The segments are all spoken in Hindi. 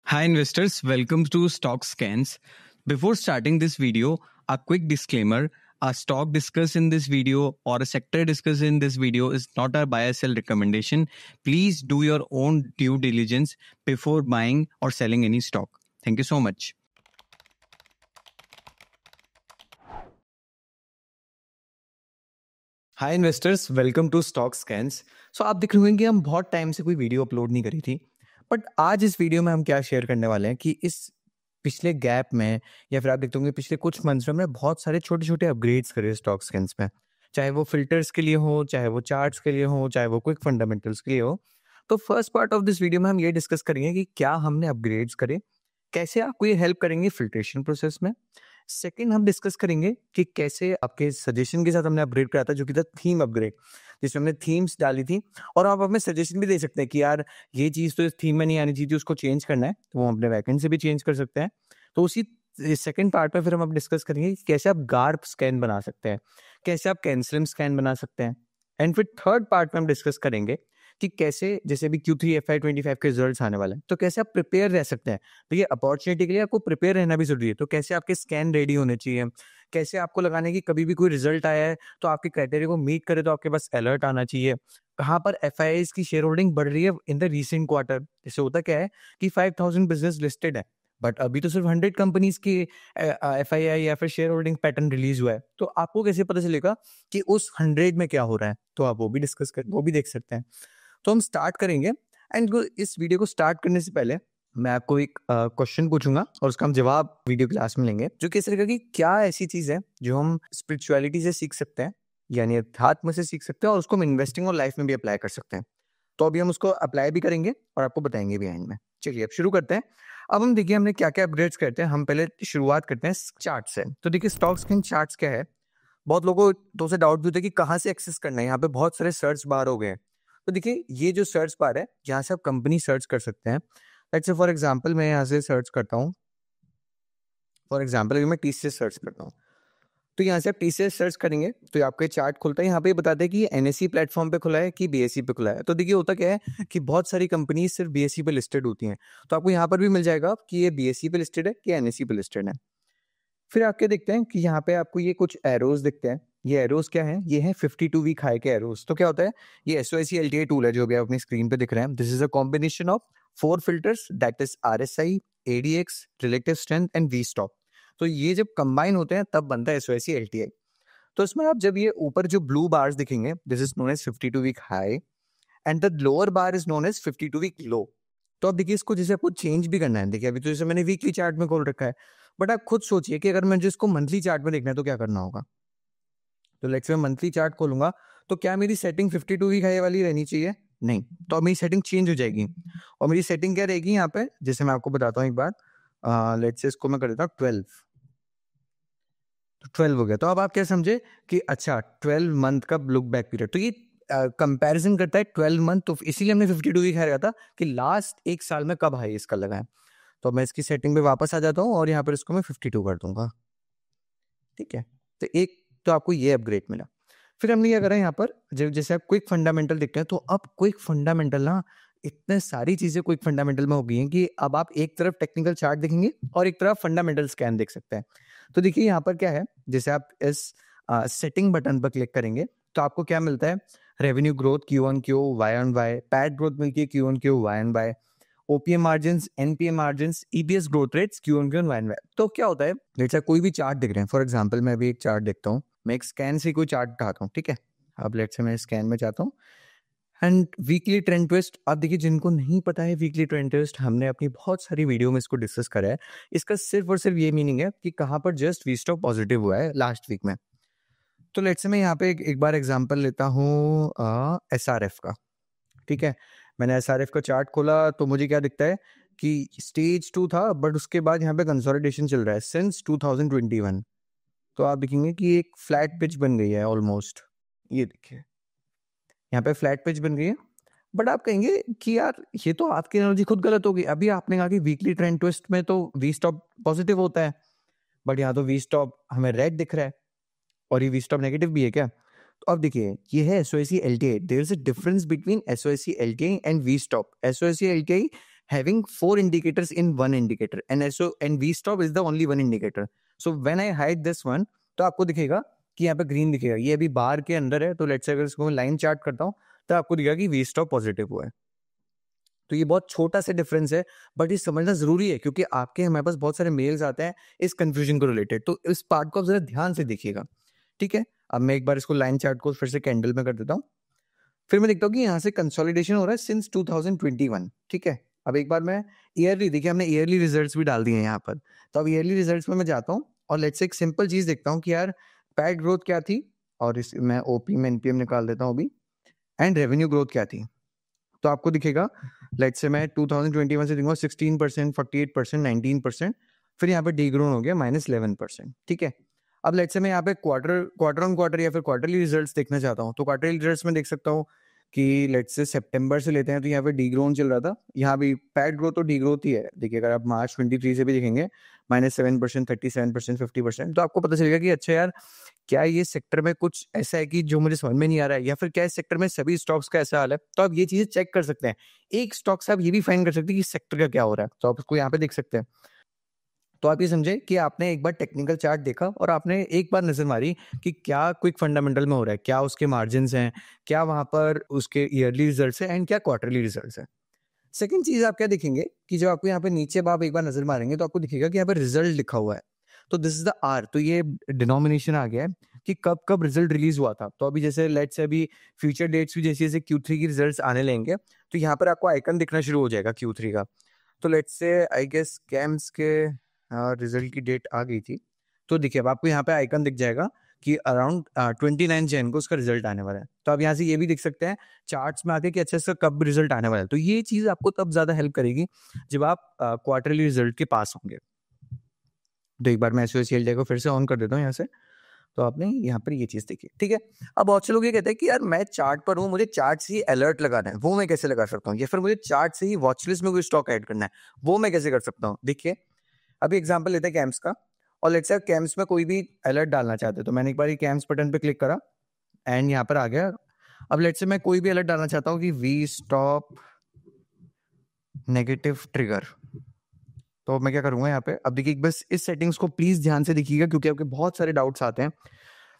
Hi investors, welcome to Stock Scans. Before starting this video, a quick disclaimer. A stock discussed in this video or a sector discussed in this video is not a buy or sell recommendation. Please do your own due diligence before buying or selling any stock. Thank you so much. Hi investors, welcome to stock scans. So आप देख रहे होंगे कि हम बहुत टाइम से कोई वीडियो अपलोड नहीं करी थी, बट आज इस वीडियो में हम क्या शेयर करने वाले हैं कि इस पिछले गैप में या फिर आप देखते होंगे पिछले कुछ मंथ्स में हमने बहुत सारे छोटे छोटे अपग्रेड्स करे स्टॉक स्कैन्स में, चाहे वो फिल्टर्स के लिए हो, चाहे वो चार्ट्स के लिए हो, चाहे वो क्विक फंडामेंटल्स के लिए हो। तो first part of this video में हम ये डिस्कस करेंगे कि क्या हमने अपग्रेड्स करे, कैसे आपको ये हेल्प करेंगे फिल्ट्रेशन प्रोसेस में। सेकंड हम डिस्कस करेंगे कि कैसे आपके सजेशन के साथ हमने अपग्रेड करा था, जो कि था थीम अपग्रेड, जिसमें हमने थीम्स डाली थी और आप हमें सजेशन भी दे सकते हैं कि यार ये चीज़ तो इस थीम में नहीं आनी चाहिए, उसको चेंज करना है, तो वो अपने बैकएंड से भी चेंज कर सकते हैं। तो उसी सेकंड पार्ट में फिर हम अब डिस्कस करेंगे कि कैसे आप गार्प स्कैन बना सकते हैं, कैसे आप कैंसलम स्कैन बना सकते हैं। एंड फिर थर्ड पार्ट में हम डिस्कस करेंगे कि कैसे, जैसे अभी Q3 FY25 के रिजल्ट्स आने वाले हैं, तो कैसे आप प्रिपेयर रह सकते हैं। तो ये अपॉर्चुनिटी के लिए आपको प्रिपेयर रहना भी जरूरी है। तो कैसे आपके स्कैन रेडी होने चाहिए, कैसे आपको लगाने की कभी भी कोई रिजल्ट आया है तो आपके क्राइटेरिया को मीट करे तो आपके पास अलर्ट आना चाहिए। कहाँ पर FIIs की शेयर होल्डिंग बढ़ रही है इन द रीसेंट क्वार्टर। जैसे होता क्या है कि 5000 बिजनेस लिस्टेड है, बट अभी तो सिर्फ 100 कंपनीज की FII या फिर शेयर होल्डिंग पैटर्न रिलीज हुआ है। तो आपको कैसे पता चलेगा कि उस 100 में क्या हो रहा है, तो आप वो भी देख सकते हैं। तो हम स्टार्ट करेंगे। एंड इस वीडियो को स्टार्ट करने से पहले मैं आपको एक क्वेश्चन पूछूंगा और उसका हम जवाब वीडियो क्लास में लेंगे, जो कि इस तरह की क्या ऐसी चीज है जो हम स्पिरिचुअलिटी से सीख सकते हैं, यानी अध्यात्म से सीख सकते हैं और उसको हम इन्वेस्टिंग और लाइफ में भी अप्लाई कर सकते हैं। तो अभी हम उसको अप्लाई भी करेंगे और आपको बताएंगे भी एंड में। चलिए अब शुरू करते हैं। अब हम देखिए हमने क्या क्या अपग्रेड्स करते हैं। हम पहले शुरुआत करते हैं चार्ट से। तो देखिए स्टॉक्स के चार्ट्स क्या है, बहुत लोगों को तो से डाउट भी होता है कि कहाँ से एक्सेस करना है। यहाँ पे बहुत सारे सर्च बार हो गए हैं। तो देखिए ये जो सर्च बार है, यहाँ से आप कंपनी सर्च कर सकते हैं। लेट्स से फॉर एग्जांपल मैं यहाँ से सर्च करता हूँ, फॉर एग्जांपल अगर मैं TCS सर्च करता हूँ, तो यहाँ से आप TCS सर्च करेंगे तो आपका चार्ट खुलता है। यहाँ पे बताते हैं कि ये NSE प्लेटफॉर्म पे खुला है कि BSE पे खुला है। तो देखिए होता क्या है कि बहुत सारी कंपनी सिर्फ BSE पे लिस्टेड होती हैं, तो आपको यहाँ पर भी मिल जाएगा कि ये BSE पे लिस्टेड है कि NSE पे लिस्टेड है। फिर आपके देखते हैं कि यहाँ पे आपको ये कुछ एरोज दिखते हैं। ये एरोज क्या है, ये है 52 वीक हाई के एरोज। तो क्या होता है, ये SOIC LTA टूल है जो भी आप अपनी स्क्रीन पे दिख रहे हैं। This is a combination of 4 filters, that is RSI, ADX, relative strength and V stop. तो ये जब कंबाइन होते हैं तब बनता है SOIC LTA। तो इसमें आप जब ये ऊपर जो ब्लू बार्स दिखेंगे, this is known as 52 week high and the lower bar is known as 52 week low. तो अब देखिए इसको जैसे आपको चेंज भी करना है, देखिए अभी तो जैसे मैंने वीकली चार्ट में खोल रखा है, बट आप खुद सोचिए कि अगर मुझे इसको मंथली चार्ट में देखना है तो क्या करना होगा। तो लेट्स से मैं मंथली चार्ट खोलूंगा, तो क्या मेरी सेटिंग 52 वीक हाई वाली रहनी चाहिए? नहीं, तो अब मेरी सेटिंग चेंज हो जाएगी। और मेरी सेटिंग क्या रहेगी यहाँ पे, जैसे मैं आपको बताता हूँ एक बार। लेट्स से इसको मैं कर देता हूँ 12, तो 12 हो गया। तो अब आप क्या समझे कि अच्छा 12 मंथ का लुक बैक पीरियड, तो ये कंपैरिजन करता है 12 मंथ। तो इसीलिए हमने 52 वीक हाई था कि लास्ट एक साल में कब हाई इसका लगा है। तो मैं इसकी सेटिंग पे वापस आ जाता हूँ और यहाँ पर इसको मैं 52 कर दूंगा। ठीक है, तो एक तो आपको ये अपग्रेड मिला। फिर हमने क्या करा यहाँ पर, जैसे आप क्विक फंडामेंटल देखते हैं, तो अब क्विक फंडामेंटल ना इतने सारी चीजें क्विक फंडामेंटल में हो गई हैं कि अब आप एक तरफ टेक्निकल चार्ट देखेंगे और एक तरफ फंडामेंटल स्कैन देख सकते हैं। तो देखिए यहाँ पर क्या है, जैसे आप इस सेटिंग बटन पर क्लिक करेंगे तो आपको क्या मिलता है, revenue growth Q-on-Q, Y-on-Y, PAT growth मिलती है Q-on-Q, Y-on-Y, OPM margins, NPM margins, EPS growth rates Q-on-Q और Y-on-Y। तो क्या होता है, जैसे कोई भी चार्ट दिख रहे हैं, फॉर एग्जांपल मैं अभी एक चार्ट देखता हूँ, मैं एक स्कैन से कोई चार्ट उठाता हूँ। ठीक है, अब लेट्स से मैं स्कैन में जाता हूँ एंड वीकली ट्रेंड ट्विस्ट। आप देखिए जिनको नहीं पता है वीकली ट्रेंड ट्विस्ट, हमने अपनी बहुत सारी वीडियो में इसको डिस्कस करा है। इसका सिर्फ और सिर्फ ये मीनिंग है कि कहाँ पर जस्ट वी स्टॉक पॉजिटिव हुआ है लास्ट वीक में। तो लेट्स से मैं यहाँ पे एक बार एग्जांपल लेता हूँ SRF का। ठीक है, मैंने SRF का चार्ट खोला तो मुझे क्या दिखता है कि स्टेज 2 था, बट उसके बाद यहाँ पे कंसोलिडेशन चल रहा है सिंस 2021। तो आप देखेंगे कि एक फ्लैट पिच बन गई है ऑलमोस्ट। ये देखिए यहाँ पे फ्लैट पिच बन गई है। बट आप कहेंगे कि यार ये तो आपकी एनर्जी खुद गलत होगी। अभी आपने कहा कि वीकली ट्रेंड ट्विस्ट में तो वी स्टॉप पॉजिटिव होता है, बट यहाँ तो वी स्टॉप हमें रेड दिख रहा है और ये वी स्टॉप नेगेटिव भी है क्या। तो अब देखिए ये है SOIC LTA। There is a difference between SOIC LTA and V stop. SOIC LTA having 4 indicators in one indicator, and V stop is the only one indicator. So when I hide this one, तो आपको दिखेगा कि यहाँ पे ग्रीन दिखेगा, ये अभी बार के अंदर है। तो लेट्स से अगर इसको मैं लाइन चार्ट करता हूँ तो आपको दिखेगा कि V स्टॉप पॉजिटिव हुआ है। तो ये बहुत छोटा सा डिफरेंस है, बट ये समझना जरूरी है क्योंकि आपके हमारे पास बहुत सारे मेल्स आते हैं इस कंफ्यूजन को रिलेटेड। तो इस पार्ट को आप जरा ध्यान से देखिएगा, ठीक है। अब मैं एक बार इसको लाइन चार्ट को फिर से कैंडल में कर देता हूँ, फिर मैं देखता हूँ कि यहाँ से कंसोलिडेशन हो रहा है सिंस 2021, ठीक है। अब एक बार मैं ईयरली, देखिए हमने ईयरली रिजल्ट्स भी डाल दिए हैं यहाँ पर। तो अब ईयरली रिजल्ट्स में मैं जाता हूँ और लेट्स से एक सिंपल चीज देखता हूँ कि यार पैट ग्रोथ क्या थी, और इस मैं ओपी में एनपीएम निकाल देता हूँ अभी, एंड रेवेन्यू ग्रोथ क्या थी। तो आपको दिखेगा लेट्स से मैं 2021 से देखूंगा 16%, 48%, 19%, फिर यहाँ पे डी ग्रोन हो गया -11%, ठीक है। अब लेट्स से मैं यहाँ पे क्वार्टर ऑन क्वार्टर या फिर क्वार्टरली रिजल्ट्स देखना चाहता हूँ। तो क्वार्टरली रिजल्ट्स में देख सकता हूँ कि लेट्स से सितंबर से लेते हैं तो यहाँ पे डी ग्रोन चल रहा था, यहाँ भी पैट ग्रोथ तो डी ग्रोथ ही है। देखिए अगर आप मार्च 23 से भी देखेंगे -7%, 37%, 50%, तो आपको पता चलेगा कि अच्छा यार क्या ये सेक्टर में कुछ ऐसा है कि जो मुझे समझ में नहीं आ रहा है, या फिर क्या इस सेक्टर में सभी स्टॉक्स का ऐसा हाल है। तो आप ये चीजें चेक कर सकते हैं। एक स्टॉक से आप ये भी फाइंड कर सकते हैं कि सेक्टर का क्या हो रहा है, तो आप उसको यहाँ पे देख सकते हैं। तो आप ये समझे कि आपने एक बार टेक्निकल चार्ट देखा और आपने एक बार नजर मारी कि क्या क्विक फंडामेंटल में हो रहा है, क्या उसके मार्जिन हैं, क्या वहां पर उसके ईयरली रिजल्ट्स हैं, एंड क्या क्वार्टरली रिजल्ट्स हैं। सेकंड चीज आप क्या देखेंगे कि जब आपको यहाँ पे नीचे आप एक बार नजर मारेंगे तो आपको दिखेगा कि यहाँ पे रिजल्ट लिखा हुआ है। तो दिस इज द आर, तो ये डिनोमिनेशन आ गया है कि कब कब रिजल्ट रिलीज हुआ था। तो अभी जैसे लेट्स से अभी फ्यूचर डेट्स भी जैसे जैसे Q3 की रिजल्ट्स आने लेंगे तो यहाँ पर आपको आइकन दिखना शुरू हो जाएगा Q3 का। तो let's say I guess CAMS के रिजल्ट की डेट आ गई थी। तो देखिए अब आपको यहाँ पे आइकन दिख जाएगा कि अराउंड 29 जैन को उसका रिजल्ट आने वाला है। तो आप यहाँ से ये भी देख सकते हैं चार्ट्स में आके कि अच्छा इसका कब रिजल्ट आने वाला है। तो ये चीज आपको तब ज्यादा हेल्प करेगी जब आप क्वार्टरली रिजल्ट के पास होंगे। तो एक बार मैं एसओसीएल को फिर से ऑन कर देता हूँ यहाँ से। तो आपने यहाँ पर ये चीज देखी, ठीक है। अब बहुत से लोग ये कहते हैं कि यार मैं चार्ट पर हूँ, मुझे चार्ट से ही अलर्ट लगाना है, वो मैं कैसे लगा सकता हूँ, या फिर मुझे चार्ट से ही वॉच लिस्ट में कोई स्टॉक ऐड करना है, वो मैं कैसे कर सकता हूँ। देखिए अभी एग्जांपल लेते हैं कैम्स का, और लेट्स से कैम्स में कोई भी अलर्ट डालना चाहते हैं। तो मैंने एक बार कैम्स बटन पे क्लिक करा एंड यहाँ पर आ गया। अब लेट्स से मैं कोई भी अलर्ट डालना चाहता हूँ कि वी स्टॉप नेगेटिव ट्रिगर। तो मैं क्या करूंगा यहाँ पे, अब देखिए बस इस सेटिंग्स को प्लीज ध्यान से देखिएगा क्योंकि आपके बहुत सारे डाउट्स आते हैं।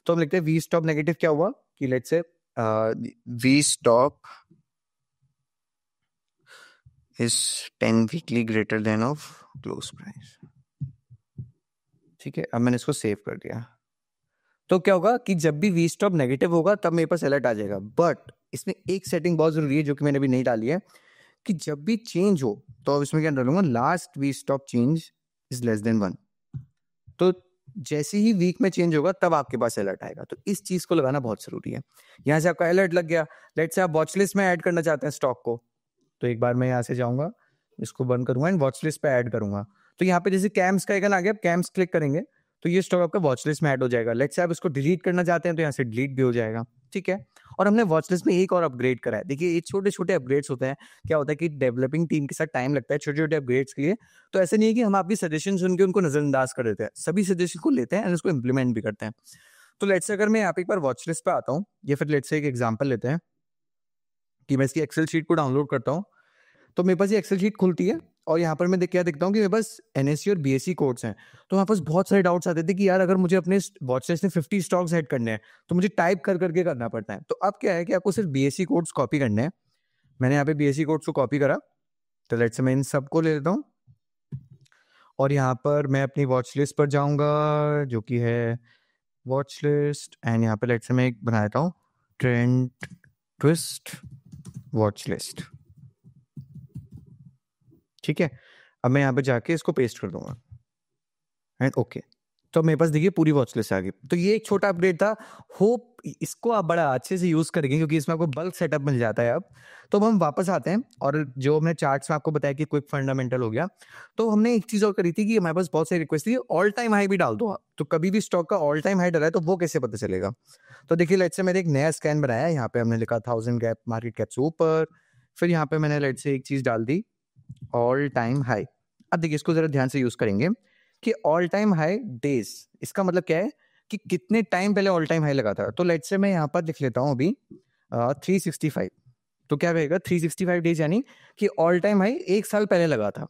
तो हम लिखते हैं वी स्टॉप नेगेटिव, क्या हुआ कि let's say V stop is 10 weekly greater than of close price, ठीक है। अब मैंने इसको सेव कर दिया। तो क्या होगा कि जब भी वी स्टॉप नेगेटिव होगा तब मेरे पास अलर्ट आ जाएगा। बट इसमें एक सेटिंग बहुत जरूरी है जो कि मैंने अभी नहीं डाली है, कि जब भी चेंज हो तो अब इसमें क्या डालूंगा, last V stop change is less than 1। तो जैसे ही वीक में चेंज होगा तब आपके पास अलर्ट आएगा। तो इस चीज को लगाना बहुत जरूरी है। यहाँ से आपका अलर्ट लग गया, लेट्स से आप वॉच लिस्ट में ऐड करना चाहते हैं स्टॉक को। तो एक बार मैं यहाँ से जाऊंगा, इसको बंद करूंगा एंड वॉच लिस्ट पे ऐड करूंगा। तो यहाँ पे जैसे कैम्स का आइकन आ गया, कैम्स क्लिक करेंगे तो ये स्टॉक आपका वॉच लिस्ट में ऐड हो जाएगा। लेट्स से आप इसको डिलीट करना चाहते हैं तो यहाँ से डिलीट भी हो जाएगा, ठीक है। और हमने वॉच लिस्ट में एक और अपग्रेड करा है। देखिए ये छोटे छोटे अपग्रेड्स होते हैं। क्या होता है कि डेवलपिंग टीम के साथ टाइम लगता है छोटे छोटे अपग्रेड्स के लिए। तो ऐसे नहीं है कि हम आपकी सजेशन सुन के उनको नजरअंदाज कर देते हैं, सभी सजेशन को लेते हैं और उसको इंप्लीमेंट भी करते हैं। तो लेट्स से अगर मैं यहाँ पे एक बार वॉच लिस्ट पे आता हूँ, या फिर लेट्स से एक एग्जांपल लेते हैं कि मैं इसकी एक्सेल शीट को डाउनलोड करता हूँ। तो मेरे पास ये एक्सेल शीट खुलती है और यहाँ पर मैं क्या देखता हूँ कि मेरे पास एनएससी और बीएससी कोड्स हैं। तो वहाँ पास बहुत सारे डाउट्स आते थे कि यार अगर मुझे अपने वॉच लिस्ट में 50 स्टॉक्स ऐड करने हैं तो मुझे टाइप कर करके करना पड़ता है। तो अब क्या है कि आपको सिर्फ बीएससी कोड्स कॉपी करने हैं। मैंने यहाँ पे बीएससी कोड्स को कॉपी करा। तो लेट्स से मैं इन सबको ले लेता हूँ और यहाँ पर मैं अपनी वॉच लिस्ट पर जाऊँगा जो कि है वॉच लिस्ट, एंड यहाँ पे लेट्स से मैं एक बना देता हूँ ट्रेंड ट्विस्ट वॉच लिस्ट, ठीक है। अब मैं यहाँ पे जाके इसको पेस्ट कर दूंगा एंड ओके। तो मेरे पास देखिए पूरी वॉच लिस्ट आ गई। तो ये एक छोटा अपडेट था, होप इसको आप बड़ा अच्छे से यूज करेंगे क्योंकि इसमें आपको बल्क सेटअप मिल जाता है अब। तो अब हम वापस आते हैं और जो हमने चार्ट्स में आपको बताया कि क्विक फंडामेंटल हो गया। तो हमने एक चीज और करी थी कि हमारे पास बहुत सारी रिक्वेस्ट थी, ऑल टाइम हाई भी डाल दो आप। तो कभी भी स्टॉक का ऑल टाइम हाई डाला है तो वो कैसे पता चलेगा। तो देखिए लेट्स से मैंने एक नया स्कैन बनाया है। यहाँ पे हमने लिखा 1000 गैप मार्केट कैप से ऊपर, फिर यहाँ पे मैंने लेट्स से एक चीज डाल दी ऑल टाइम हाई। अब देखिए इसको जरा ध्यान से यूज करेंगे कि ऑल टाइम हाई डेज, इसका मतलब क्या है कि कितने टाइम पहले ऑल टाइम हाई लगा था। तो लेट्स से मैं यहाँ पर लिख लेता हूँ अभी 365। तो क्या कहेगा 365 डेज यानी कि ऑल टाइम हाई 1 साल पहले लगा था।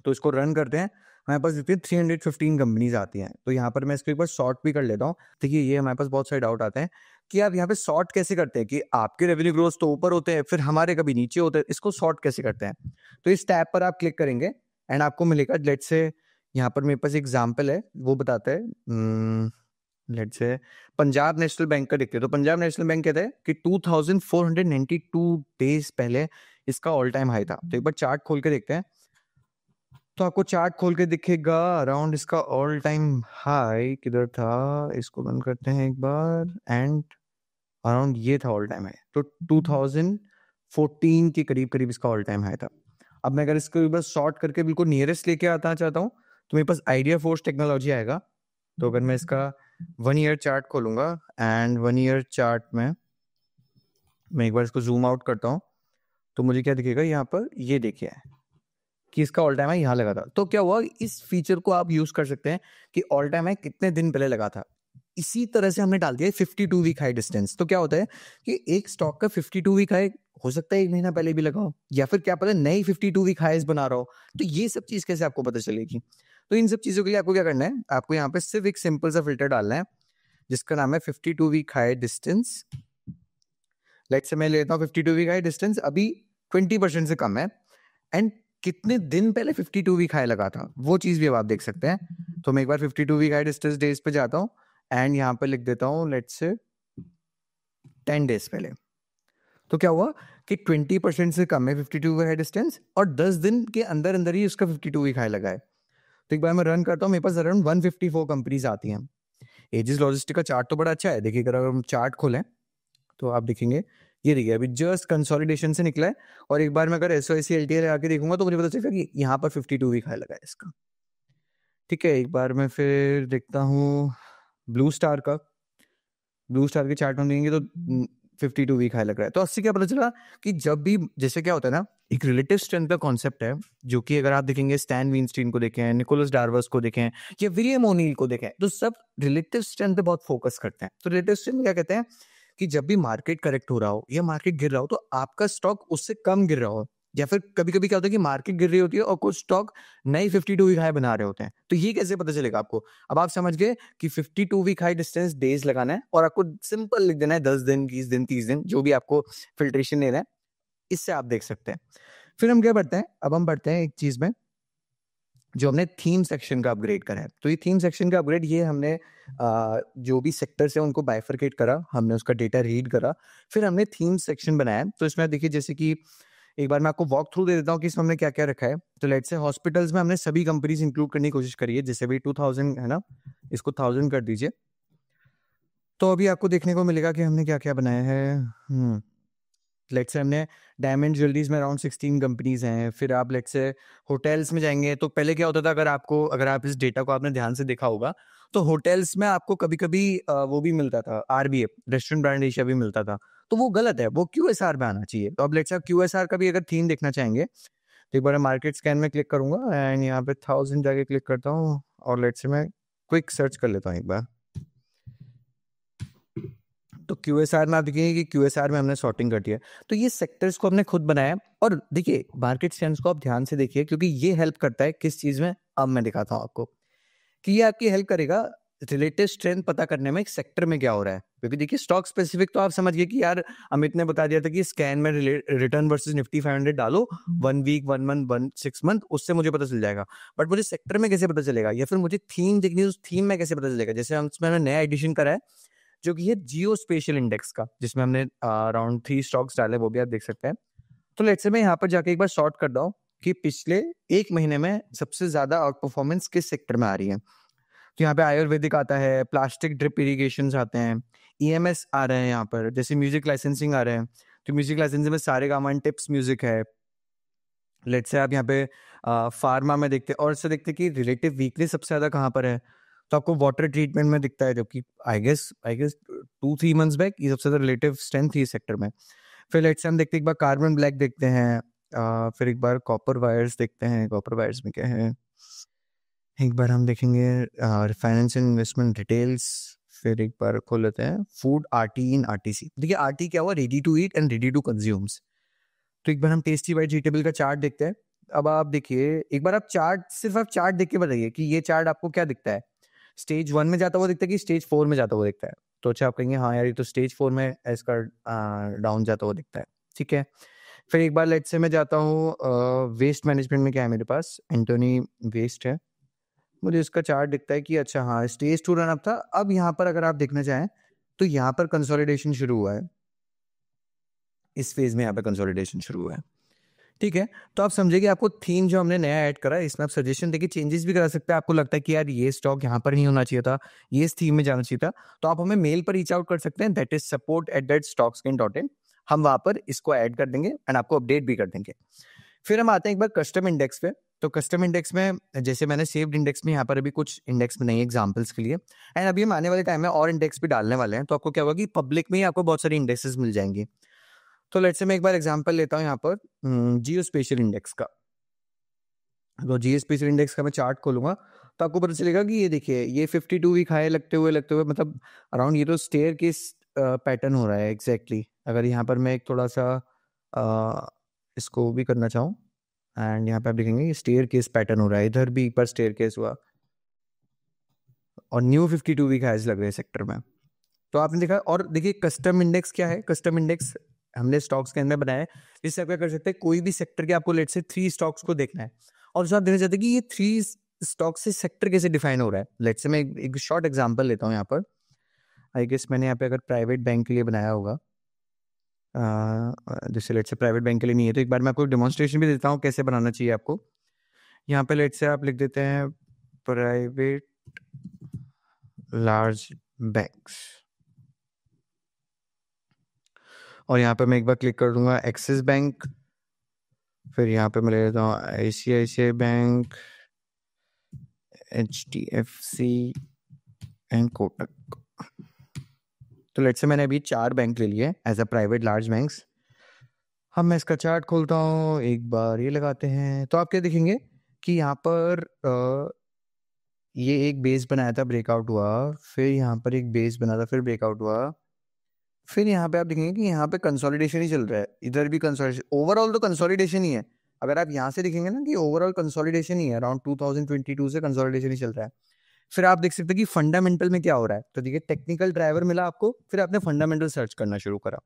तो इसको रन करते हैं, हमारे पास जितनी 315 कंपनीज आती हैं। तो यहाँ पर मैं इसको एक बार सॉर्ट भी कर लेता हूँ। देखिए ये हमारे पास बहुत सारे डाउट आते हैं कि आप यहाँ पे सॉर्ट कैसे करते हैं कि आपके रेवेन्यू ग्रोथ तो ऊपर होते हैं, फिर हमारे कभी नीचे होते हैं, इसको सॉर्ट कैसे करते हैं। तो इस टैब पर आप क्लिक करेंगे एंड आपको मिलेगा, लेट्स से यहाँ पर मेरे पास एग्जाम्पल है, वो बताता है let's say Punjab national bank का देखते हैं। तो पंजाब नेशनल बैंक कहता है कि 2492 डेज पहले इसका ऑल टाइम हाई था। तो एक बार चार्ट खोल के देखते हैं, तो आपको चार्ट खोल के दिखेगा अराउंड इसका ऑल टाइम हाई किधर था, इसको बंद करते हैं एक बार, एंड अराउंड ये था ऑल टाइम हाई। तो 2014 के करीब करीब इसका ऑल टाइम हाई था। अब मैं अगर इसको बस शॉर्ट करके बिल्कुल नियरेस्ट लेके आता चाहता हूँ तो मेरे पास आइडिया फोर्स टेक्नोलॉजी आएगा। तो अगर मैं इसका 1 ईयर चार्ट खोलूंगा एंड 1 ईयर चार्ट में मैं एक बार इसको जूम आउट करता हूँ, तो मुझे क्या दिखेगा यहाँ पर, ये देखिए कि इसका ऑल टाइम हाई यहाँ लगा था। तो क्या हुआ, इस फीचर को आप यूज कर सकते हैं कि ऑल टाइम हाई कितने दिन पहले लगा था। इसी तरह से हमने डाल दिया 52 वीक हाई डिस्टेंस। तो क्या होता है कि एक स्टॉक का 52 वीक हाई हो सकता है 1 महीना पहले भी लगा हो, या फिर क्या पता नई 52 वीक हाईज बना रहा हो। तो ये सब चीज कैसे आपको पता चलेगी। तो इन सब चीजों के लिए आपको क्या करना है, आपको यहाँ पे सिर्फ एक सिंपल सा फिल्टर डालना है जिसका नाम है 52 week high distance. Let's say मैं लेता हूँ 52 वीक हाई डिस्टेंस अभी 20% से कम है, एंड कितने दिन पहले 52 वीक हाई लगा था वो चीज भी अब आप देख सकते हैं। तो मैं एक बार 52 वीक हाई डिस्टेंस डेज पे जाता हूँ एंड यहाँ पे लिख देता हूँ लेट्स से 10 डेज पहले। तो क्या हुआ कि 20% से कम है 52 वीक हाई डिस्टेंस, और 10 दिन के अंदर अंदर ही उसका 52 वीक हाई लगा है। तो एक बार मैं रन करता हूँ, मेरे पास अराउंड 154 कंपनीज आती हैं। एजिस लॉजिस्टिक का चार्ट तो बड़ा अच्छा है। देखिए अगर हम चार्ट खोलें तो आप देखेंगे, ये देखिए अभी जस्ट कंसोलिडेशन से निकला है, और एक बार मैं अगर एसओआईसी एलटीएल आके देखूंगा तो मुझे पता चलेगा कि यहाँ पर 52 वीक हाई लगा है इसका। ठीक है, एक बार मैं फिर देखता हूँ ब्लू स्टार का। ब्लू स्टार के चार्ट में देखेंगे तो 52 वीक हाई लग रहा है। तो उससे क्या पता चला कि जब भी, जैसे क्या होता है ना, एक रिलेटिव स्ट्रेंथ का कॉन्सेप्ट है, जो कि अगर आप देखेंगे स्टैन विनस्टीन को देखें, निकोलस डार्वस को देखें या विलियम ओनील को देखें, तो सब रिलेटिव स्ट्रेंथ पे बहुत फोकस करते हैं। तो रिलेटिव स्ट्रेंथ क्या कहते हैं कि जब भी मार्केट करेक्ट हो रहा हो या मार्केट गिर रहा हो तो आपका स्टॉक उससे कम गिर रहा हो, या फिर कभी कभी क्या होता है कि मार्केट गिर रही होती है और कुछ स्टॉक नई 52 वीक हाई बना रहे होते हैं। तो ये कैसे पता चलेगा आपको, अब आप समझ गए कि 52 वीक हाई डिस्टेंस डेज लगाना है और आपको सिंपल लिख देना है 10 दिन 20 दिन 30 दिन, जो भी आपको फिल्ट्रेशन लेना है, इससे आप देख सकते हैं। फिर हम क्या बढ़ते हैं, अब हम बढ़ते हैं एक चीज में जो हमने थीम सेक्शन का अपग्रेड करा है। तो ये थीम सेक्शन का अपग्रेड, ये हमने जो भी सेक्टर्स है उनको बाइफरकेट करा, हमने उसका डेटा रीड करा, फिर हमने थीम सेक्शन बनाया। तो इसमें देखिए जैसे कि एक बार मैं आपको वॉक थ्रू दे देता हूँ कि इसमें हमने क्या क्या रखा है। तो लेट्स से हॉस्पिटल्स में हमने सभी कंपनीज इंक्लूड करने की कोशिश करी है, जैसे भी 2000 है ना, इसको 1000 कर दीजिए। तो अभी आपको देखने को मिलेगा कि हमने क्या क्या बनाया है। लेट्स से हमने डायमंड ज्वेलरीज में अराउंड 16 कंपनीज हैं। फिर आप लेट्स से होटल्स में जाएंगे तो पहले क्या होता था, अगर आप इस डेटा को आपने ध्यान से देखा होगा तो होटल्स में आपको कभी कभी वो भी मिलता था, आरबीए रेस्टोरेंट ब्रांड एशिया भी मिलता था। तो वो गलत है, वो क्यूएसआर में आना चाहिए। तो अब लेट्स से क्यूएसआर का भी अगर थीम देखना चाहेंगे तो एक बार मार्केट स्कैन में क्लिक करूंगा एंड यहाँ पे 1000 जाके क्लिक करता हूँ, और लेट्स से मैं क्विक सर्च कर लेता हूँ एक बार। तो क्यूएसआर में आप देखेंगे कि क्यूएसआर में हमने सॉर्टिंग कर दिया है। तो ये सेक्टर्स को हमने खुद बनाया। और देखिए मार्केट सेंस को आप ध्यान से देखिए, क्योंकि ये हेल्प करता है किस चीज में, अब मैं दिखाता हूँ आपको कि ये आपकी हेल्प करेगा रिलेटिव स्ट्रेंथ पता करने में एक सेक्टर में क्या हो रहा है। क्योंकि देखिए स्टॉक स्पेसिफिक तो आप समझिए कि यार अमित ने बता दिया था कि स्कैन में रिटर्न वर्सेस निफ्टी 500 डालो 1 वीक 1 मंथ 6 मंथ, उससे मुझे पता चल जाएगा। बट मुझे सेक्टर में कैसे पता चलेगा, या फिर मुझे थीम देखनी है, उस थीम में कैसे पता चलेगा। जैसे हम इसमें नया एडिशन करा है जो कि है जियो स्पेशल इंडेक्स का, जिसमें हमने अराउंड 3 स्टॉक्स डाले, वो भी आप देख सकते हैं। तो लेट्स से मैं यहाँ पर जाके एक बार सॉर्ट कर दूं कि पिछले 1 महीने में सबसे ज्यादा आउट परफॉर्मेंस किस सेक्टर में आ रही है। तो यहाँ पे आयुर्वेदिक आता है, प्लास्टिक ड्रिप इरिगेशन आते हैं, ईएमएस आ रहे हैं, यहाँ पर जैसे म्यूजिक लाइसेंसिंग आ रहे हैं। तो म्यूजिक लाइसेंसिंग में सारेगामा एंड टिप्स म्यूजिक है। लेट्स से आप यहाँ पे फार्मा में देखते हैं, और इससे देखते हैं कि रिलेटिव वीकनेस सबसे ज्यादा कहाँ पर है। तो आपको वाटर ट्रीटमेंट में दिखता है, जबकि आई गेस 2-3 मंथ्स बैक ये सबसे ज्यादा रिलेटिव स्ट्रेंथ थी इस सेक्टर में। फिर लेट्स से हम देखते हैं एक बार कार्बन ब्लैक देखते हैं, फिर एक बार कॉपर वायर्स देखते हैं, कॉपर वायर्स में क्या है। एक बार हम देखेंगे फाइनेंस एंड इन्वेस्टमेंट डिटेल्स, फिर एक बार खोल लेते हैं फूड आरटी इन आरटीसी। देखिए आरटी क्या हुआ, ready to eat and ready to consumes. तो एक बार हम टेस्टी बाइट ईटेबल का चार्ट देखते हैं। अब आप देखिए एक बार आप चार्ट देख के बताइए कि ये चार्ट आपको क्या दिखता है, स्टेज 1 में जाता हुआ दिखता है कि स्टेज 4 में जाता हुआ दिखता है। तो अच्छा आप कहेंगे हाँ यार ये तो स्टेज 4 में इसका डाउन जाता हुआ दिखता है, ठीक है। फिर एक बार लेट्स से मैं जाता हूँ वेस्ट मैनेजमेंट में, क्या है मेरे पास एंटोनी वेस्ट है, मुझे इसका चार्ट दिखता है कि अच्छा हाँ स्टेज 2 रन अप था। अब यहाँ पर अगर आप देखना चाहें तो यहाँ पर कंसोलिडेशन शुरू हुआ है, इस फेज में यहाँ पे कंसोलिडेशन शुरू हुआ है, ठीक है। तो आप समझिए कि आपको थीम जो हमने नया ऐड करा है इसमें आप सजेशन देखिए चेंजेस भी करा सकते हैं। आपको लगता है कि यार ये स्टॉक यहाँ पर नहीं होना चाहिए था, ये इस थीम में जाना चाहिए था, तो आप हमें मेल पर रीच आउट कर सकते हैं, दैट इज support@stockscan.in। हम वहाँ पर इसको ऐड कर देंगे एंड आपको अपडेट भी कर देंगे। फिर हम आते हैं एक बार कस्टम इंडेक्स पे। तो कस्टम इंडेक्स में जैसे मैंने सेव्ड इंडेक्स में यहाँ पर अभी कुछ इंडेक्स में नहीं एग्जांपल्स के लिए, एंड अभी हम आने वाले टाइम में और इंडेक्स भी डालने वाले हैं, तो आपको क्या होगा कि पब्लिक में ही आपको बहुत सारी इंडेक्सेस मिल जाएंगी। तो लेट्स से मैं एक बार एग्जांपल लेता हूँ यहाँ पर जियो स्पेशल इंडेक्स का। तो जियो स्पेशल इंडेक्स का मैं चार्ट खोलूंगा तो आपको पता चलेगा कि ये देखिए ये 52 वीक हाई लगते हुए मतलब अराउंड ये तो स्टेयर केस पैटर्न हो रहा है एग्जैक्टली। अगर यहाँ पर मैं एक थोड़ा सा इसको भी करना चाहूँ एंड यहाँ पे आप देखेंगे ये स्टेयर केस पैटर्न हो रहा है, इधर भी एक बार स्टेयर केस हुआ और न्यू 52 वीक हाइज लग रहे हैं सेक्टर में। तो आपने देखा, और देखिए कस्टम इंडेक्स क्या है, कस्टम इंडेक्स हमने स्टॉक्स के अंदर बनाया है, जिससे आप क्या कर सकते हैं कोई भी सेक्टर के आपको लेट से 3 स्टॉक्स को देखना है और उसमें आप देखना चाहते हैं कि ये 3 स्टॉक से सेक्टर कैसे डिफाइन हो रहा है। लेट से मैं एक शॉर्ट एग्जांपल लेता हूँ यहाँ पर। आई गेस मैंने यहाँ पे अगर प्राइवेट बैंक के लिए बनाया होगा, जैसे लेट से प्राइवेट बैंक के लिए नहीं है तो एक बार मैं आपको डेमोन्स्ट्रेशन भी देता हूँ कैसे बनाना चाहिए आपको। यहाँ पे लेट से आप लिख देते हैं प्राइवेट लार्ज बैंक्स और यहाँ पे मैं एक बार क्लिक कर दूंगा एक्सिस बैंक, फिर यहाँ पे मैं ले लेता हूँ ICICI bank, HDFC and Kotak. तो लेट्स से मैंने अभी 4 बैंक ले लिए as a private large banks. हम मैं इसका चार्ट खोलता हूँ, एक बार ये लगाते हैं तो आप क्या देखेंगे कि यहाँ पर ये एक बेस बनाया था, ब्रेकआउट हुआ, फिर यहाँ पर एक बेस बना था, फिर ब्रेकआउट हुआ, फिर यहाँ पे आप देखेंगे कि यहाँ पे कंसोलिडेशन ही चल रहा है, इधर भी कंसोलिडेशन, ओवरऑल तो कंसोलिडेशन ही है। अगर आप यहाँ से देखेंगे ना कि ओवरऑल कंसोलिडेशन ही है, अराउंड 2022 से कंसोलिडेशन ही चल रहा है। फिर आप देख सकते हैं कि फंडामेंटल में क्या हो रहा है। तो देखिए टेक्निकल ड्राइवर मिला आपको, फिर आपने फंडामेंटल सर्च करना शुरू करा।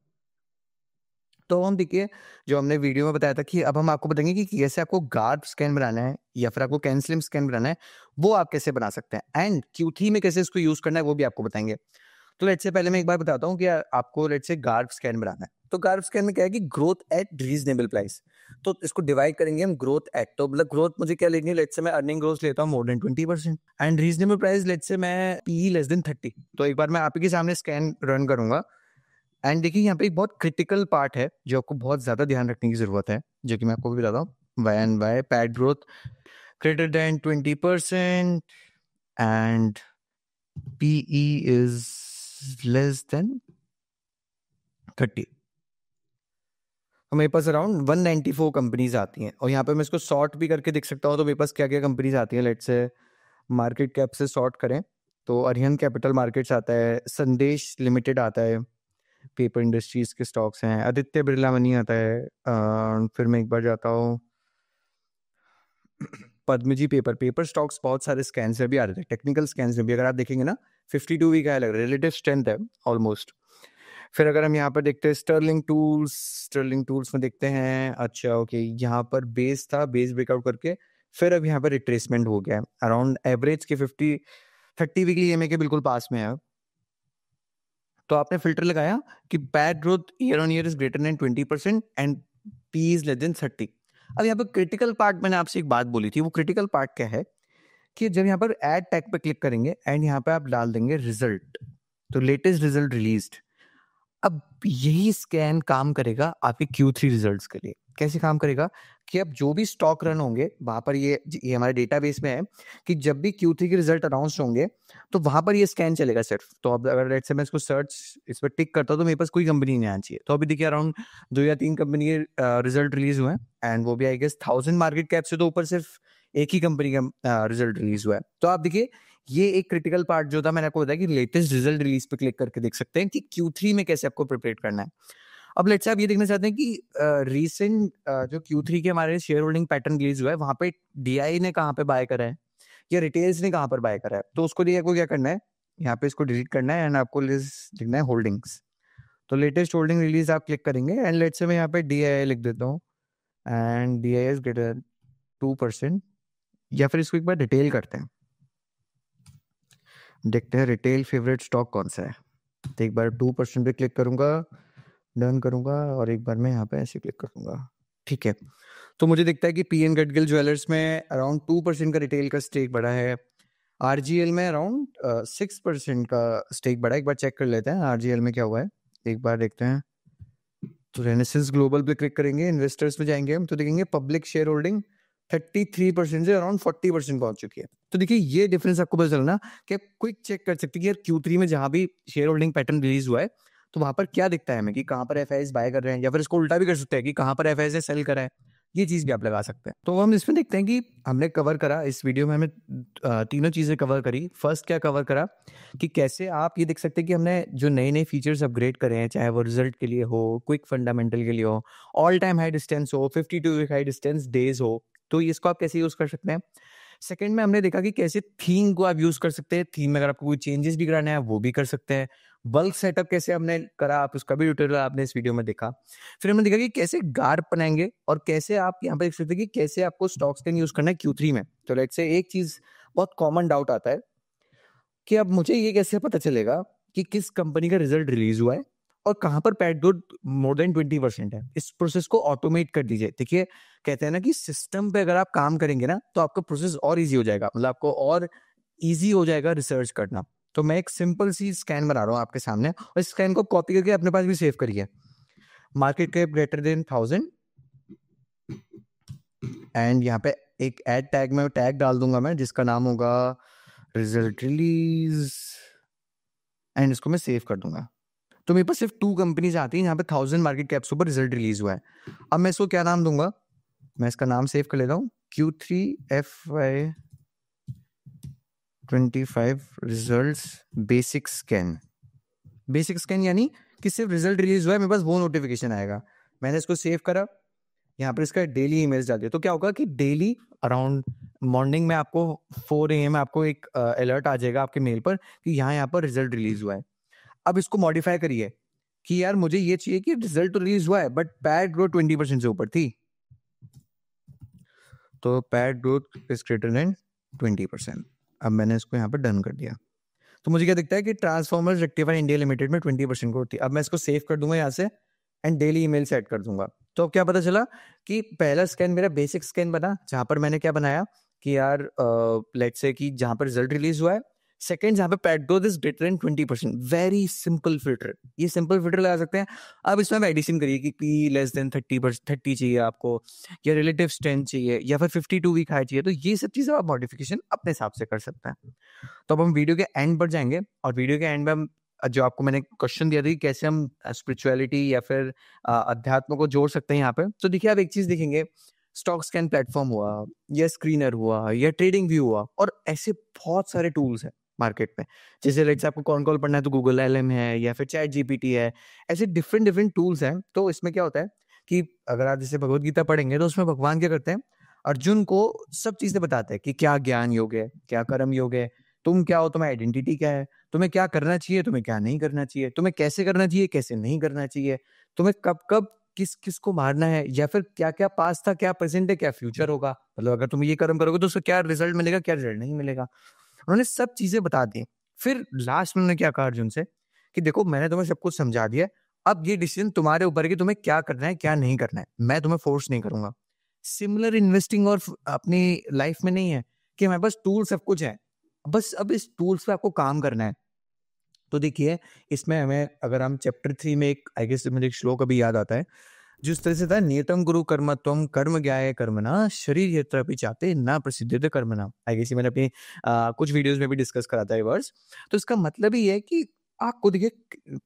तो हम देखिए जो हमने वीडियो में बताया था कि अब हम आपको बताएंगे कि कैसे आपको गार्प स्कैन बनाना है या फिर आपको कैनस्लिम स्कैन बनाना है, वो आप कैसे बना सकते हैं एंड Q3 में कैसे इसको यूज करना है वो भी आपको बताएंगे। तो लेट्स से पहले मैं एक बार बताता हूँ कि आपको लेट्स से गार्प स्कैन बनाना है। तो गार्प स्कैन में क्या है कि ग्रोथ एट रीजनेबल प्राइस, तो इसको डिवाइड करेंगे हम ग्रोथ एट, तो मतलब ग्रोथ मुझे क्या लेनी है, लेट्स से मैं अर्निंग ग्रोथ लेता हूँ more than 20% and reasonable price let's say मैं PE लेस देन 30। तो एक बार मैं आप ही के सामने स्कैन रन करूंगा एंड देखिए यहाँ पे एक बहुत क्रिटिकल पार्ट है जो आपको बहुत ज्यादा ध्यान रखने की जरूरत है, जो कि मैं आपको भी बताता हूँ। Y and Y PAT growth greater than 20% and PE is less than 30। तो मेरे पास अराउंड 194 कंपनीज आती हैं और यहाँ पे मैं इसको सॉर्ट भी करके देख सकता हूँ। तो मेरे पास क्या क्या कंपनीज आती हैं, लेट्स से मार्केट कैप से सॉर्ट करें तो अरिहंत कैपिटल मार्केट्स आता है, संदेश लिमिटेड आता है, पेपर इंडस्ट्रीज के स्टॉक्स हैं, आदित्य बिरला मनी आता है, फिर मैं एक बार जाता हूँ पद्मजी पेपर स्टॉक्स, बहुत सारे स्कैन्स भी आ रहे थे, टेक्निकल स्कैन्स में भी अगर आप देखेंगे ना 52 वीक हाई लग रहा है, रिलेटिव स्ट्रेंथ है ऑलमोस्ट। फिर अगर हम यहाँ पर देखते हैं स्टर्लिंग टूल्स में देखते हैं, अच्छा ओके यहाँ पर बेस था, बेस ब्रेकआउट करके फिर अब यहाँ पर रिट्रेसमेंट हो गया है अराउंड एवरेज के 30 वीकली EMA के बिल्कुल पास में है। तो आपने फिल्टर लगाया कि pad growth year on year is greater than 20% and P is less then 30। अब यहाँ पर क्रिटिकल पार्ट मैंने आपसे एक बात बोली थी, वो क्रिटिकल पार्ट क्या है कि जब यहाँ पर ऐड टैग पे क्लिक करेंगे एंड यहाँ पे आप डाल देंगे रिजल्ट, तो लेटेस्ट रिजल्ट रिलीज्ड। अब यही स्कैन काम करेगा आपके Q3 रिजल्ट्स के लिए। कैसे काम करेगा कि अब जो भी स्टॉक रन होंगे वहां पर ये हमारे डेटाबेस में है कि जब भी Q3 के रिजल्ट अनाउंस होंगे तो वहां पर ये स्कैन चलेगा सिर्फ। तो अब अगर लेट्स से मैं इसको सर्च इस पर टिक करता हूँ तो मेरे पास कोई कंपनी नहीं आनी चाहिए। तो अभी देखिए अराउंड 2 या 3 कंपनी के रिजल्ट रिलीज हुए हैं एंड वो भी आई गेस 1000 मार्केट कैप से तो ऊपर सिर्फ एक ही कंपनी का रिजल्ट रिलीज हुआ है। तो आप देखिए ये एक क्रिटिकल पार्ट जो था मैंने आपको बताया कि लेटेस्ट रिजल्ट रिलीज पे क्लिक करके देख सकते हैं कि Q3 में कैसे आपको प्रिपेयर करना है। अब लेट्स से आप ये देखना चाहते हैं कि रीसेंट जो Q3 के हमारे शेयर होल्डिंग पैटर्न रिलीज हुआ है वहां पे DI ने कहाँ पे बाय करा है या रिटेल्स ने कहाँ पर बाय करा है, तो उसको लिए आपको क्या करना है, यहाँ पे इसको डिलीट करना है एंड आपको लिस्ट लिखना है होल्डिंग्स। तो लेटेस्ट होल्डिंग रिलीज आप क्लिक करेंगे एंड लेट्स से मैं यहाँ पे DII लिख देता हूँ एंड DII इज ग्रेटर 2%, या फिर इसको एक बार डिटेल करते हैं, देखते हैं रिटेल फेवरेट स्टॉक कौन सा है। तो एक बार 2% पे क्लिक करूंगा, डन करूंगा और एक बार मैं यहाँ पे ऐसे क्लिक करूंगा। ठीक है, तो मुझे दिखता है कि PN गडगिल ज्वेलर्स में अराउंड 2% का रिटेल का स्टेक बढ़ा है, RGL में अराउंड 6% का स्टेक बढ़ा है। एक बार चेक कर लेते हैं RGL में क्या हुआ है, एक बार देखते हैं। तो रेनेसेंस ग्लोबल पे क्लिक करेंगे, इन्वेस्टर्स में जाएंगे हम, तो देखेंगे पब्लिक शेयर होल्डिंग 33% से अराउंड 40% पहुंच चुकी है। तो देखिए ये डिफरेंस आपको पता चलना कि आप क्विक चेक कर सकते हैं कि यार Q3 में जहां भी शेयर होल्डिंग पैटर्न रिलीज हुआ है तो वहां पर क्या दिखता है हमें कि कहां पर FIs बाय कर रहे हैं, या फिर इसको उल्टा भी कर सकते हैं कि कहां पर FIs ने सेल करा है। ये चीज भी आप लगा सकते हैं। तो हम इसमें देखते हैं कि हमने कवर करा इस वीडियो में, हमें तीनों चीजें कवर करी। फर्स्ट क्या कवर करा कि कैसे आप ये देख सकते हैं कि हमने जो नए नए फीचर्स अपग्रेड करे हैं, चाहे वो रिजल्ट के लिए हो, क्विक फंडामेंटल के लिए हो, ऑल टाइम हाई डिस्टेंस हो, 52 वीक हाई डिस्टेंस डेज हो, तो इसको आप कैसे यूज कर सकते हैं। सेकंड में हमने देखा कि कैसे थीम को आप यूज कर सकते हैं, थीम में अगर आपको कोई चेंजेस भी कराना है वो भी कर सकते हैं। बल्क सेटअप कैसे हमने करा, आप उसका भी ट्यूटोरियल आपने इस वीडियो में देखा। फिर हमने देखा कि कैसे गार्प बनाएंगे और कैसे आप यहाँ पे देख सकते हैं कि कैसे आपको स्टॉक्स कैन यूज करना है Q3 में। तो लेट्स से एक चीज बहुत कॉमन डाउट आता है कि अब मुझे ये कैसे पता चलेगा कि किस कंपनी का रिजल्ट रिलीज हुआ है और कहां पर पैड ग्रोथ मोर देन 20% है। इस प्रोसेस को ऑटोमेट कर दीजिए। देखिए कहते हैं ना कि सिस्टम पे अगर आप काम करेंगे ना तो आपका प्रोसेस और इजी हो जाएगा, मतलब आपको और इजी हो जाएगा रिसर्च करना। तो मैं एक सिंपल सी स्कैन बना रहा हूँ आपके सामने और इस स्कैन को कॉपी करके अपने पास भी सेव करिए। Market cap greater than 1000 and यहाँ पे एक ऐड टैग में टैग डाल दूंगा मैं जिसका नाम होगा रिजल्ट रिलीज एंड इसको मैं सेव कर दूंगा। तो मेरे पास सिर्फ 2 कंपनीज आती हैं यहाँ पे 1000 मार्केट कैप्स ऊपर रिजल्ट रिलीज हुआ है। अब मैं इसको क्या नाम दूंगा, मैं इसका नाम सेव कर लेता हूँ, Q3 FY25 results basic scan. Basic scan यानी कि सिर्फ रिजल्ट रिलीज हुआ है, मेरे पास वो नोटिफिकेशन आएगा। मैंने इसको सेव करा, यहाँ पर इसका डेली ईमेल्स डाल दिया। तो क्या होगा कि डेली अराउंड मॉर्निंग में आपको 4 AM आपको एक अलर्ट आ जाएगा आपके मेल पर कि यहाँ पर रिजल्ट रिलीज हुआ है। अब इसको मॉडिफाई करिए कि यार मुझे ये चाहिए कि रिजल्ट तो रिलीज हुआ है बट पैड ग्रोथ 20% से ऊपर थी, तो pad growth is greater than 20%। अब मैंने इसको यहाँ पर डन कर दिया। तो मुझे क्या दिखता है कि ट्रांसफॉर्मर्स रेक्टिफाई इंडिया लिमिटेड में 20% ग्रोथ थी। अब मैं इसको सेव कर दूंगा यहाँ से एंड डेली ईमेल सेट कर दूंगा। तो अब क्या पता चला कि पहला स्कैन मेरा बेसिक स्कैन बना जहां पर मैंने क्या बनाया कि यार लेट्स से कि जहां पर रिजल्ट रिलीज हुआ है। सेकंड जहां पे pad growth is greater than 20%, very simple filter, ये सिंपल फिल्टर लगा सकते हैं। अब इसमें आप एडिशन करिए कि P लेस देन 30 चाहिए आपको, या रिलेटिव स्ट्रेंथ चाहिए, या फिर 52 वीक हाई चाहिए। तो ये सब चीजें आप मॉडिफिकेशन अपने हिसाब से कर सकते हैं। तो अब हम वीडियो के एंड पर जाएंगे और वीडियो के एंड में हम जो आपको मैंने क्वेश्चन दिया था कि कैसे हम स्पिरिचुअलिटी या फिर अध्यात्म को जोड़ सकते हैं यहाँ पे। तो देखिए आप एक चीज देखेंगे, स्टॉक स्कैन प्लेटफॉर्म हुआ या स्क्रीनर हुआ या ट्रेडिंग व्यू हुआ, और ऐसे बहुत सारे टूल्स हैं मार्केट में। जैसे लेट्स आपको कौन कॉल पढ़ना है तो गूगल LM है या फिर चैट GPT है, ऐसे डिफरेंट डिफरेंट टूल्स हैं। तो इसमें क्या होता है कि अगर आप जैसे भगवत गीता पढ़ेंगे तो उसमें भगवान क्या करते हैं, अर्जुन को सब चीजें बताते हैं कि क्या ज्ञान योग है, क्या कर्म योग है, तुम क्या हो, तुम्हारी आइडेंटिटी क्या है, तुम्हें क्या करना चाहिए, तुम्हें क्या नहीं करना चाहिए, तुम्हें कैसे करना चाहिए, कैसे नहीं करना चाहिए, तुम्हें कब कब किस किस को मारना है, या फिर क्या क्या पास था, क्या प्रेजेंट है, क्या फ्यूचर होगा, मतलब अगर तुम ये कर्म करोगे तो उसका क्या रिजल्ट मिलेगा, क्या रिजल्ट नहीं मिलेगा। उन्होंने सब चीजें बता दी। फिर लास्ट में उन्होंने क्या कहा अर्जुन से कि देखो मैंने तुम्हें सब कुछ समझा दिया, अब ये डिसीजन तुम्हारे ऊपर है कि तुम्हें क्या करना है क्या नहीं करना है, मैं तुम्हें फोर्स नहीं करूंगा। सिमिलर इन्वेस्टिंग और अपनी लाइफ में नहीं है कि हमारे पास टूल सब कुछ है, बस अब इस टूल्स पे आपको काम करना है। तो देखिए इसमें हमें अगर हम चैप्टर 3 में एक आई गेस मुझे एक श्लोक अभी याद आता है जिस तरह से था, नियतम गुरु कर्म त्वम कर्म ज्ञाय कर्मणा शरीर यत्रापि चाहते ना प्रसिद्धते कर्मणा। आई गेस मैंने अपनी कुछ वीडियोस में भी डिस्कस करा था ये वर्ड्स। तो इसका मतलब ही है कि आपको देखिए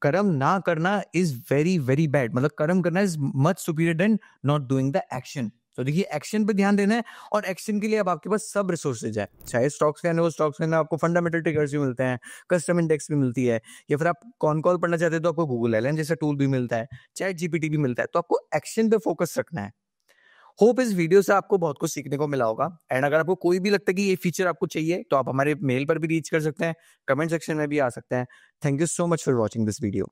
कर्म ना करना इज वेरी वेरी बैड, मतलब कर्म करना is much superior than not doing the action. तो देखिए एक्शन पे ध्यान देना है और एक्शन के लिए अब आपके पास सब रिसोर्सेज है, चाहे स्टॉक स्कैन हो, स्टॉक स्कैन में आपको फंडामेंटल ट्रिगर्स भी मिलते हैं, कस्टम इंडेक्स भी मिलती है, या फिर आप कॉन कॉल पढ़ना चाहते हैं तो आपको गूगल एलएन जैसा टूल भी मिलता है, चैट जीपीटी भी मिलता है। तो आपको एक्शन पे फोकस रखना है। होप इस वीडियो से आपको बहुत कुछ सीखने को मिला होगा। एंड अगर आपको कोई भी लगता है कि ये फीचर आपको चाहिए तो आप हमारे मेल पर भी रीच कर सकते हैं, कमेंट सेक्शन में भी आ सकते हैं। Thank you so much for watching this video.